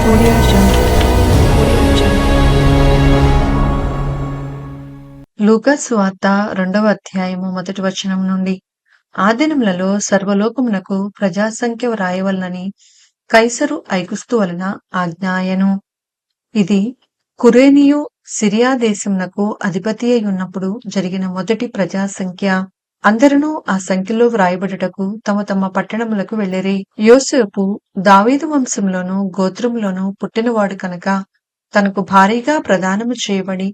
Audio Jungle. Audio Jungle. లూకా సువార్త 2వ అధ్యాయము 1టి వచనం నుండి. ఆ దినములలో సర్వలోకమునకు ప్రజాసంఖ్య వ్రాయవలనని కైసరు ఐగుస్తు వలన ఆజ్ఞాయెను. ఇది కురేనియు సిరియా దేశమునకు అధిపతి అయి ఉన్నప్పుడు జరిగిన మొదటి ప్రజాసంఖ్య. అందరును ఆ సంఖ్యలో వ్రాయబడుటకు తమ తమ పట్టణములకు వెళ్ళిరి. యోసేపు దావీదు వంశంలోను గోత్రములోను పుట్టినవాడు కనుక తనకు భారీగా ప్రదానము చేయబడి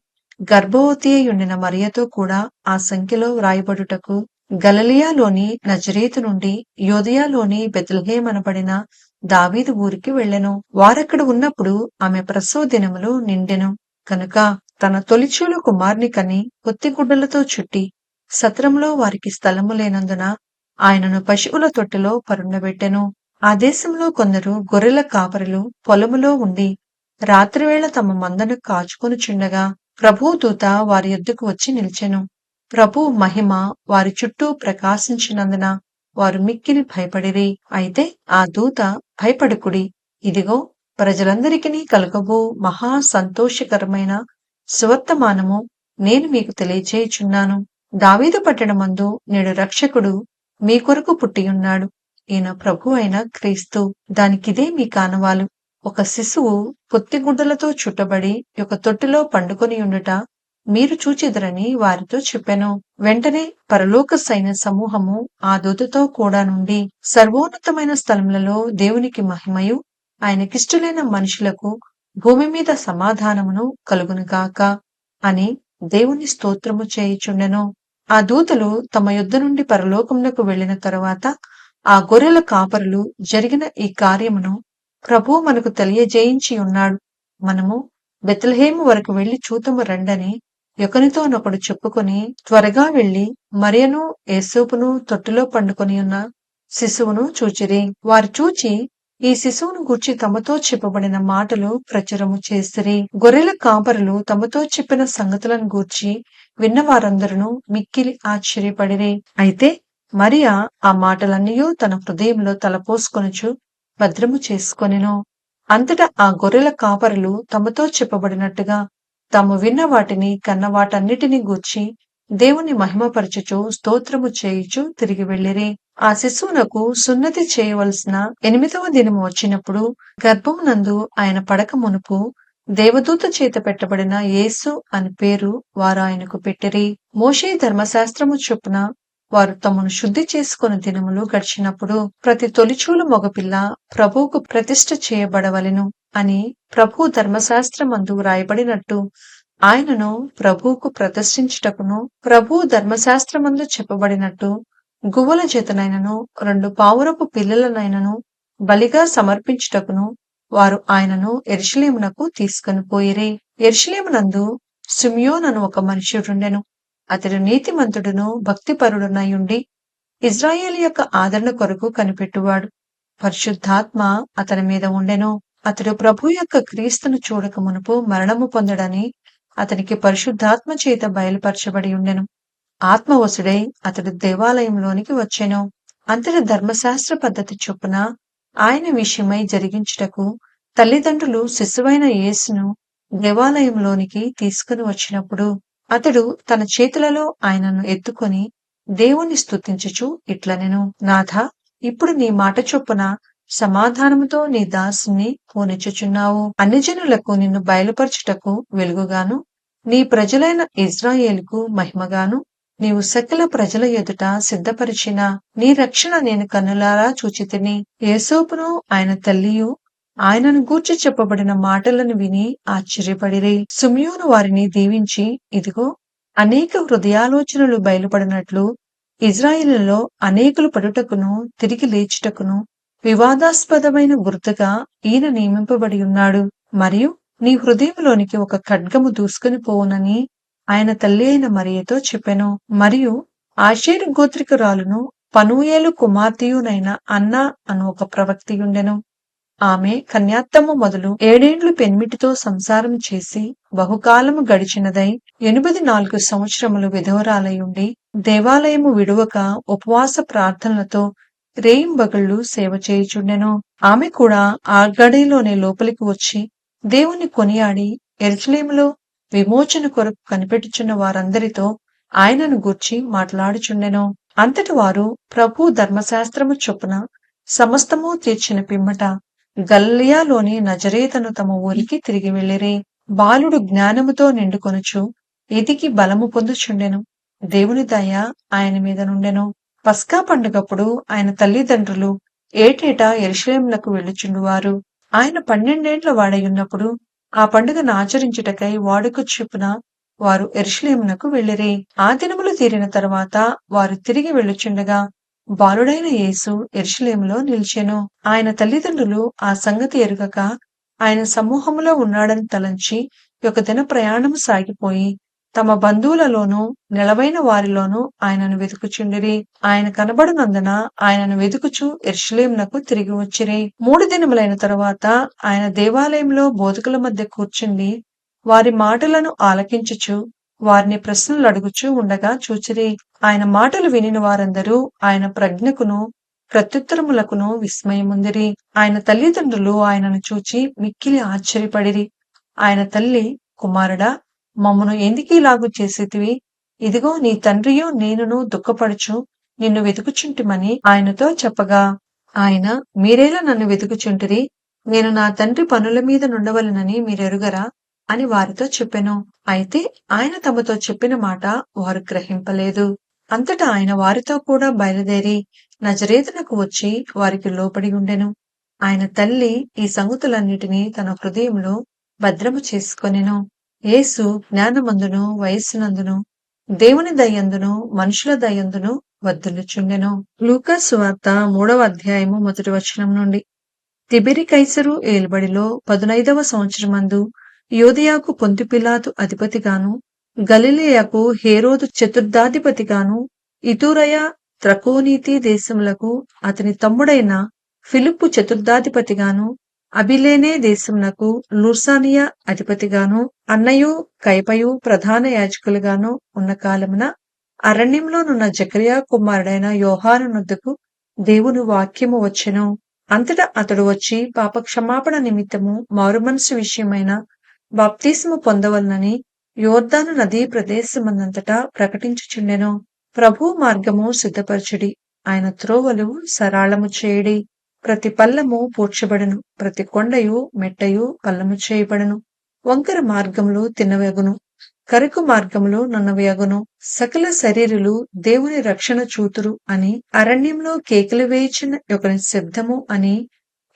గర్భవతి అయి ఉండిన మరియతో కూడా ఆ సంఖ్యలో వ్రాయబడుటకు గలిలయలోని నజరేతు నుండి యోదయలోని బెత్లెహేము అనబడిన దావీదు ఊరికి వెళ్ళెను. వారక్కడ ఉన్నప్పుడు ఆమె ప్రసవ దినములు నిండెను కనుక తన తొలిచూలు కుమారుని కని పొత్తిగుడ్డలతో చుట్టి సత్రంలో వారికి స్థలము లేనందున ఆయనను పశువుల తొట్టెలో పరుండబెట్టెను. ఆ దేశంలో కొందరు గొర్రెల కాపరులు పొలములో ఉండి రాత్రివేళ తమ మందను కాచుకొనుచుండగా ప్రభువు దూత వారి యొద్దకు వచ్చి నిలిచెను. ప్రభువు మహిమ వారి చుట్టూ ప్రకాశించినందున వారు మిక్కిలి భయపడిరి. అయితే ఆ దూత, భయపడకుడి, ఇదిగో ప్రజలందరికీ కలుగబో మహా సంతోషకరమైన సువర్తమానము నేను మీకు తెలియచేయుచున్నాను. దావీదు పట్టణమందు నేడు రక్షకుడు మీ కొరకు పుట్టియున్నాడు. ఈయన ప్రభు అయిన క్రీస్తు. దానికిదే మీ కానవాలు. ఒక శిశువు పొత్తిగుడ్డలతో చుట్టబడి ఒక తొట్టిలో పండుకొని ఉండుట మీరు చూచెదరని వారితో చెప్పెను. వెంటనే పరలోక సైన్య సమూహము ఆ దూతతో కూడా నుండి సర్వోన్నతమైన స్థలములలో దేవునికి మహిమయు, ఆయనకిష్టులైన మనుషులకు భూమి మీద సమాధానమును కలుగునుగాక అని దేవుని స్తోత్రము చేయుచుండెను. ఆ దూతలు తమ యొద్ద నుండి పరలోకమునకు వెళ్లిన తరువాత ఆ గొర్రెల కాపరులు జరిగిన ఈ కార్యమును ప్రభువు మనకు తెలియజేయించి ఉన్నాడు. మనము బెత్లెహేము వరకు వెళ్లి చూతుము రండని ఒకనితోనొకడు చెప్పుకొని త్వరగా వెళ్లి మరియను యేసోపును తొట్టిలో పండుకొని ఉన్న శిశువును చూచిరి. వారు చూచి ఈ శిశువును గూర్చి తమతో చెప్పబడిన మాటలు ప్రచురము చేసిరి. గొర్రెల కాపరులు తమతో చెప్పిన సంగతులను గూర్చి విన్న వారందరూ మిక్కిలి ఆశ్చర్యపడిరి. అయితే మరియా ఆ మాటలన్నయూ తన హృదయంలో తలపోసుకొనుచు భద్రము చేసుకొనెను. అంతటా ఆ గొర్రెల కాపరులు తమతో చెప్పబడినట్టుగా తాము విన్న వాటిని కన్న వాటన్నిటిని గూర్చి దేవుని మహిమపరచుచు స్తోత్రము చేయుచు తిరిగి వెళ్ళిరి. ఆ శిశువునకు సున్నతి చేయవలసిన 8వ దినము వచ్చినప్పుడు గర్భమునందు ఆయన పడక మునుపు దేవదూత చేత పెట్టబడిన యేసు అని పేరు వారు ఆయనకు పెట్టిరి. మోషే ధర్మశాస్త్రము చొప్పున వారు తమను శుద్ధి చేసుకుని దినములు గడిచినప్పుడు ప్రతి తొలిచూలు మగపిల్ల ప్రభువుకు ప్రతిష్ఠ చేయబడవలెను అని ప్రభు ధర్మశాస్త్రమందు వ్రాయబడినట్టు ఆయనను ప్రభువుకు ప్రతిష్ఠించుటకును, ప్రభు ధర్మశాస్త్రమందు చెప్పబడినట్టు గువ్వల జతనైనను 2 పావురపు పిల్లలనైనను బలిగా సమర్పించుటకును వారు ఆయనను యెరూషలేమునకు తీసుకొని పోయిరి. యెరూషలేమునందు సిమియోను ఒక మనుష్యుడుండెను. అతడు నీతిమంతుడును భక్తిపరుడునయుండి ఇజ్రాయేలు యొక్క ఆదరణ కొరకు కనిపెట్టువాడు. పరిశుద్ధాత్మ అతని మీద ఉండెను. అతడు ప్రభు యొక్క క్రీస్తును చూడక మునుపు మరణము పొందడని అతనికి పరిశుద్ధాత్మ చేత బయలుపరచబడి ఉండెను. ఆత్మవశుడై అతడు దేవాలయంలోనికి వచ్చెను. అంతటి ధర్మశాస్త్ర పద్ధతి చొప్పున ఆయన విషయమై జరిగించుటకు తల్లిదండ్రులు శిశువైన యేసును దేవాలయంలోనికి తీసుకుని వచ్చినప్పుడు అతడు తన చేతులలో ఆయనను ఎత్తుకొని దేవుని స్తుతించుచు ఇట్లనెను, నాథా, ఇప్పుడు నీ మాట చొప్పున సమాధానముతో నీ దాసుని పోనిచ్చుచున్నావు. అన్యజనులకు నిన్ను బయలుపరచుటకు వెలుగుగాను, నీ ప్రజలైన ఇజ్రాయేలుకు మహిమగాను నీవు సకల ప్రజల ఎదుట సిద్ధపరిచిన నీ రక్షణ నేను కన్నులారా చూచితిని. యేసోపును ఆయన తల్లియు ఆయనను గూర్చి చెప్పబడిన మాటలను విని ఆశ్చర్యపడిరి. సిమియోను వారిని దీవించి, ఇదిగో అనేక హృదయాలోచనలు బయలుపడినట్లు ఇజ్రాయేలులో అనేకులు పడుటకును తిరిగి లేచుటకును వివాదాస్పదమైన గుర్తుగా ఈయన నియమింపబడి ఉన్నాడు. మరియు నీ హృదయంలోనికి ఒక ఖడ్గము దూసుకుని పోవునని ఆయన తల్లి అయిన మరియతో చెప్పెను. మరియు ఆషేరు గోత్రికురాలును పనూయేలు కుమార్తెయునైన అన్నా అను ఒక ప్రవక్తియుండెను. ఆమె కన్యాత్తము మొదలు 7 ఏండ్లు పెనిమిటితో సంసారం చేసి బహుకాలము గడిచినదై 84 సంవత్సరములు విధవరాలయుండి దేవాలయము విడువక ఉపవాస ప్రార్థనలతో రేయింబగళ్ళు సేవ చేయుచుండెను. ఆమె కూడా ఆ గడిలోనే లోపలికి వచ్చి దేవుని కొనియాడి యెరూషలేములో విమోచన కొరకు కనిపెట్టుచున్న వారందరితో ఆయనను గూర్చి మాట్లాడుచుండెను. అంతటి వారు ప్రభు ధర్మశాస్త్రము చొప్పున సమస్తము తీర్చిన పిమ్మట గలిలయలోని నజరేతను తమ ఊరికి తిరిగి వెళ్ళిరి. బాలుడు జ్ఞానముతో నిండుకొనుచు ఎదిగి బలము పొందుచుండెను. దేవుని దయ ఆయన మీద నుండెను. పస్కా పండుగప్పుడు ఆయన తల్లిదండ్రులు ఏటేటా యెరూషలేమునకు వెళ్ళుచుండువారు. ఆయన 12 వాడయున్నప్పుడు ఆ పండుగను ఆచరించుటకై వాడుక చొప్పున వారు యెరూషలేమునకు వెళ్ళిరి. ఆ దినములు తీరిన తరువాత వారు తిరిగి వెళ్ళుచుండగా బాలుడైన యేసు యెరూషలేములో నిలిచెను. ఆయన తల్లిదండ్రులు ఆ సంగతి ఎరుగక ఆయన సమూహములో ఉన్నాడని తలంచి ఒక దిన ప్రయాణము సాగిపోయి తమ బంధువులలోనూ నిలవైన వారిలోనూ ఆయనను వెతుకుచుండిరి. ఆయన కనబడనందున ఆయనను వెతుకుచు యెరూషలేమునకు తిరిగి వచ్చిరి. 3 దినములైన తరువాత ఆయన దేవాలయంలో బోధకుల మధ్య కూర్చుండి వారి మాటలను ఆలకించుచు వారిని ప్రశ్నలు అడుగుచూ ఉండగా చూచిరి. ఆయన మాటలు వినిన వారందరూ ఆయన ప్రజ్ఞకును ప్రత్యుత్తరములకును విస్మయముందిరి. ఆయన తల్లిదండ్రులు ఆయనను చూచి మిక్కిలి ఆశ్చర్యపడిరి. ఆయన తల్లి, కుమారుడా, మమ్మును ఎందుకీలాగు చేసితివి? ఇదిగో నీ తండ్రియు నేనును దుఃఖపడుచు నిన్ను వెతుకుచుంటిమని ఆయనతో చెప్పగా, ఆయన మీరేలా నన్ను వెతుకుచుంటిరి? నేను నా తండ్రి పనుల మీద నుండవలెనని మీరెరుగరా? అని వారితో చెప్పెను. అయితే ఆయన తమతో చెప్పిన మాట వారు గ్రహింపలేదు. అంతటా ఆయన వారితో కూడా బయలుదేరి నజరేతునకు వచ్చి వారికి లోబడి ఉండెను. ఆయన తల్లి ఈ సంగతులన్నిటినీ తన హృదయంలో భద్రము చేసుకొనెను. యేసు జ్ఞానమందును వయస్సునందును దేవుని దయందును మనుషుల దయందును వర్ధిల్లుచుండెను. లూకా సువార్త 3వ అధ్యాయము 1 వచనం నుండి. తిబెరి కైసరు ఏలుబడిలో 15వ సంవత్సరమందు యోదియాకు పొంతి పిలాతు అధిపతిగాను గలిలయకు హేరోదు చతుర్థాధిపతిగాను ఇతురయ త్రకోనీతి దేశములకు అతని తమ్ముడైన ఫిలిప్పు చతుర్థాధిపతిగాను అబిలేనే దేశమునకు లూర్సానియా అధిపతిగాను అన్నయు కైపయు ప్రధాన యాజకులుగాను ఉన్న కాలమున అరణ్యంలోనున్న జకరియా కుమారుడైన యోహాను నొద్దకు దేవుని వాక్యము వచ్చెను. అంతటా అతడు వచ్చి పాపక్షమాపణ నిమిత్తము మారుమనసు విషయమైన బాప్తిస్ము పొందవలనని యోర్దాను నదీ ప్రదేశమందంతటా ప్రకటించుచుండెను. ప్రభు మార్గము సిద్ధపరచుడి, ఆయన త్రోవలు సరాళము చేయుడి. ప్రతి పల్లము పూడ్చబడును, ప్రతి కొండయు మెట్టయు పల్లము చేయబడును. వంకర మార్గములు తిన్నవగును, కరుకు మార్గములు నున్నవయగును. సకల శరీరులు దేవుని రక్షణ చూతురు అని అరణ్యంలో కేకలు వేయుచున్న ఒకని శబ్దము అని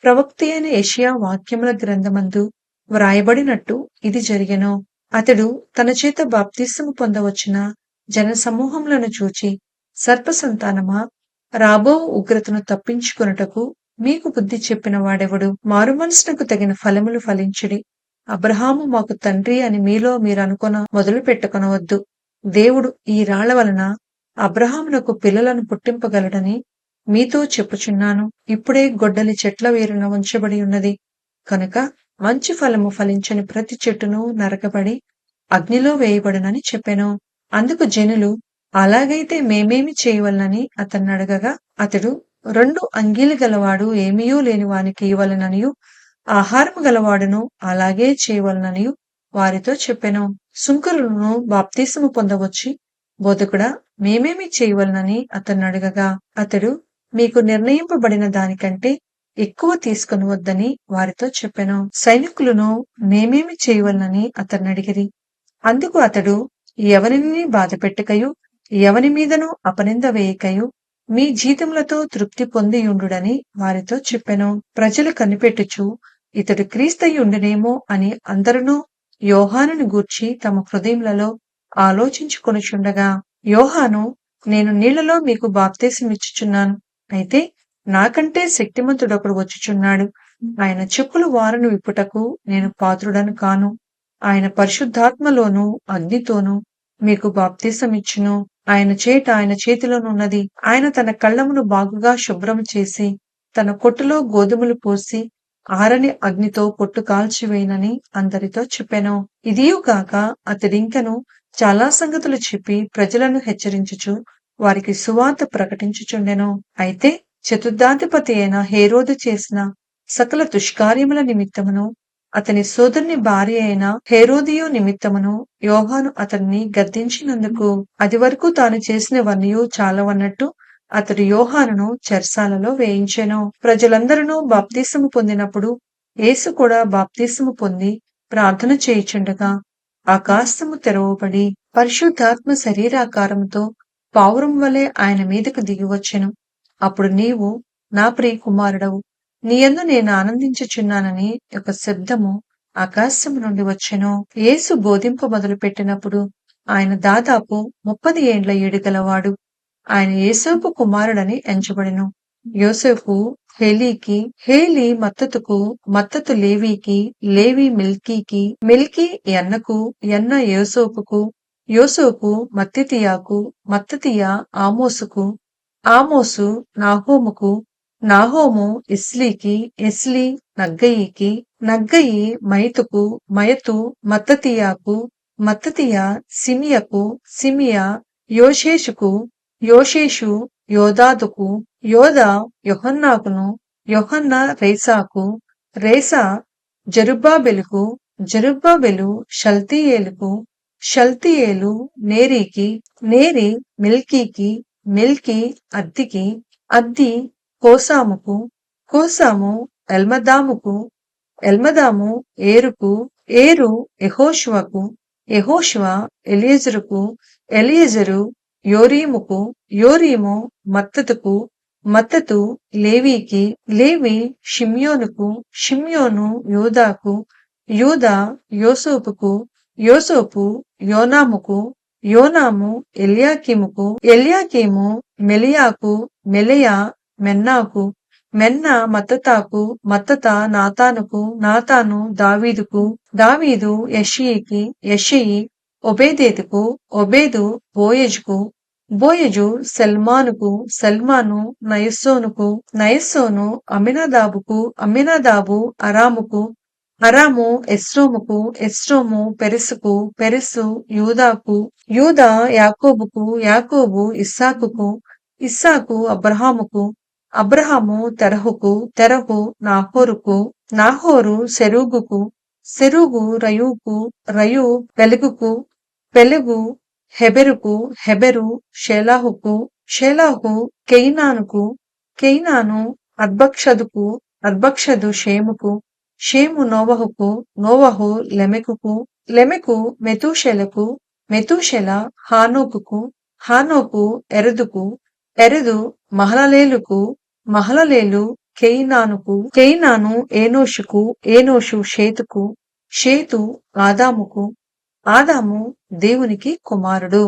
ప్రవక్త అయిన యెషయా వాక్యముల గ్రంథమందు వ్రాయబడినట్టు ఇది జరిగెను. అతడు తన చేత బాప్తిస్మము పొందవచ్చిన జన సమూహములను చూచి, సర్ప సంతానమా, రాబో ఉగ్రతను తప్పించుకొనుటకు మీకు బుద్ధి చెప్పిన వాడెవడు? మారుమనసునకు తగిన ఫలములు ఫలించుడి. అబ్రహాము మాకు తండ్రి అని మీలో మీరు అనుకొన మొదలు పెట్టుకొనవద్దు. దేవుడు ఈ రాళ్ల వలన అబ్రహామునకు పిల్లలను పుట్టింపగలడని మీతో చెప్పుచున్నాను. ఇప్పుడే గొడ్డలి చెట్ల వేరున ఉంచబడి ఉన్నది కనుక మంచి ఫలము ఫలించని ప్రతి చెట్టును నరకబడి అగ్నిలో వేయబడునని చెప్పెను. అందుకు జనులు, అలాగైతే మేమేమి చేయవలనని అతన్ని అడగగా, అతడు 2 అంగీలు గలవాడు ఏమీయూ లేని వానికి ఇవ్వవలెననియు ఆహారము గలవాడును అలాగే చేయవలననియు వారితో చెప్పెను. సుంకరులను బాప్తిస్మము పొందవచ్చి, బోధకుడా, మేమేమి చేయవలనని అతన్ని అడగగా, అతడు మీకు నిర్ణయింపబడిన దానికంటే ఎక్కువ తీసుకొనవద్దని వారితో చెప్పెను. సైనికులను మేమేమి చేయవలనని అతన్ని అడిగిరి. అందుకు అతడు, ఎవరిని బాధపెట్టకయు ఎవని మీదను అపనింద వేయకయు మీ జీతములతో తృప్తి పొందియుండుడని వారితో చెప్పెను. ప్రజలు కనిపెట్టుచు ఇతడు క్రీస్తయుండునేమో అని అందరును యోహానుని గూర్చి తమ హృదయములలో ఆలోచించుకొనుచుండగా, యోహాను, నేను నీళ్లలో మీకు బాప్తిసమిచ్చుచున్నాను, అయితే నాకంటే శక్తిమంతుడొకడు వచ్చుచున్నాడు. ఆయన చెప్పులు వారను విప్పుటకు నేను పాత్రుడను కాను. ఆయన పరిశుద్ధాత్మలోను అగ్నితోనూ మీకు బాప్తిసమిచ్చును. ఆయన చేతిలోనున్నది. ఆయన తన కళ్ళమును బాగుగా శుభ్రము చేసి తన కొట్టులో గోధుమలు పోసి ఆరని అగ్నితో పొట్టు కాల్చివేయనని అందరితో చెప్పెను. ఇదియు కాక అతడింకను చాలా సంగతులు చెప్పి ప్రజలను హెచ్చరించుచు వారికి సువార్త ప్రకటించుచుండెను. అయితే చతుర్థాధిపతి అయిన హేరోదు చేసిన సకల దుష్కార్యముల నిమిత్తమును అతని సోదరుని భార్య అయిన హేరోదియు నిమిత్తమును యోహాను అతన్ని గద్దించినందుకు అది వరకు తాను చేసినవన్నీ చాలవన్నట్టు అతడు యోహానును చెరసాలలో వేయించెను. ప్రజలందరూ బాప్తిసము పొందినప్పుడు యేసు కూడా బాప్తిసము పొంది ప్రార్థన చేయుచుండగా ఆకాశము తెరవబడి పరిశుద్ధాత్మ శరీరాకారముతో పావురం వలె ఆయన మీదకు దిగివచ్చెను. అప్పుడు నీవు నా ప్రియ కుమారుడవు, నీయందు నేను ఆనందించుచున్నానని ఒక శబ్దము ఆకాశము నుండి వచ్చెను. యేసు బోధింప మొదలు పెట్టినప్పుడు ఆయన దాదాపు 30 ఏండ్ల ఏడుగలవాడు. ఆయన యోసేపు కుమారుడని ఎంచబడెను. యోసేపు హేలీకి, హేలీ మత్తతుకు, మత్తతు లేవీకి, లేవి మిల్కీకి, మిల్కీ యన్నకు, యన్న యోసేపుకు, యోసేపు మత్తతియాకు, మత్తతియా ఆమోసుకు, ఆమోసు నాహోముకు, నాహోము ఇస్లీకి, ఇస్లీ నగ్గయికి, నగ్గయి మయతుకు, మయతు మత్తతియాకు, మత్తతియా సిమియకు, సిమియా యోషేషుకు, యోషేషు యోదాదుకు, యోదా యోహన్నాకును, యోహన్న రేసాకు, రేసా జరుబ్బాబెలుకు, జరుబ్బాబెలు షల్తీయేలుకు, షల్తీయేలు నేరీకి, నేరి మిల్కీకి, మిల్కీ అద్దికి, అద్ది కోసాముకు, కోసాము ఎల్మదాముకు, ఎల్మదాము ఏరుకు, ఏరు యెహోషువకు, యెహోషువ ఎలియెజరుకు, ఎలియెజరు యోరీముకు, యోరీము మత్తతుకు, మత్తతు లేవీకి, లేవి షిమ్యోనుకు, షిమ్యోను యూదాకు, యూదా యోసేపుకు, యోసేపు యోనాముకు, యోనాము ఎల్యాకీముకు, ఎల్యాకీము మెలియాకు, మెలియా మెన్నాకు, మెన్న మత్తతాకు, మత్తత నాతానుకు, నాతాను దావీదుకు, దావీదు యెషయికి, యెషయి ఒబేదెదుకు, ఒబేదు బోయజుకు, బోయజు సల్మానుకు, సల్మాను నయస్సోనుకు, నయస్సోను అమ్మినదాబుకు, అమ్మినదాబు అరాముకు, అరాము ఎస్రోముకు, ఎస్రోము పెరెసుకు, పెరెసు యూదాకు, యూదా యాకోబుకు, యాకోబు ఇస్సాకుకు, ఇస్సాకు అబ్రహాముకు, అబ్రహాము తెరహుకు, తెరహు నాహోరుకు, నాహోరు సెరూగుకు, సెరూగు రయూకు, రయు పెలెగుకు, పెలెగు హెబెరుకు, హెబెరు షేలాహుకు, షేలాహు కెయినానుకు, కెయినాను అర్బక్షదుకు, అర్బక్షదు షేముకు, షేము నోవహుకు, నోవహు లెమెకుకు, లెమెకు మెతూషెలకు, మెతూషెల హానోకుకు, హానోకు ఎరెదుకు, ఎరెదు మహలలేలుకు, మహలలేలు కెయినానుకు, కెయినాను ఏనోషుకు, ఏనోషు షేతుకు, షేతు ఆదాముకు, ఆదాము దేవునికి కుమారుడు.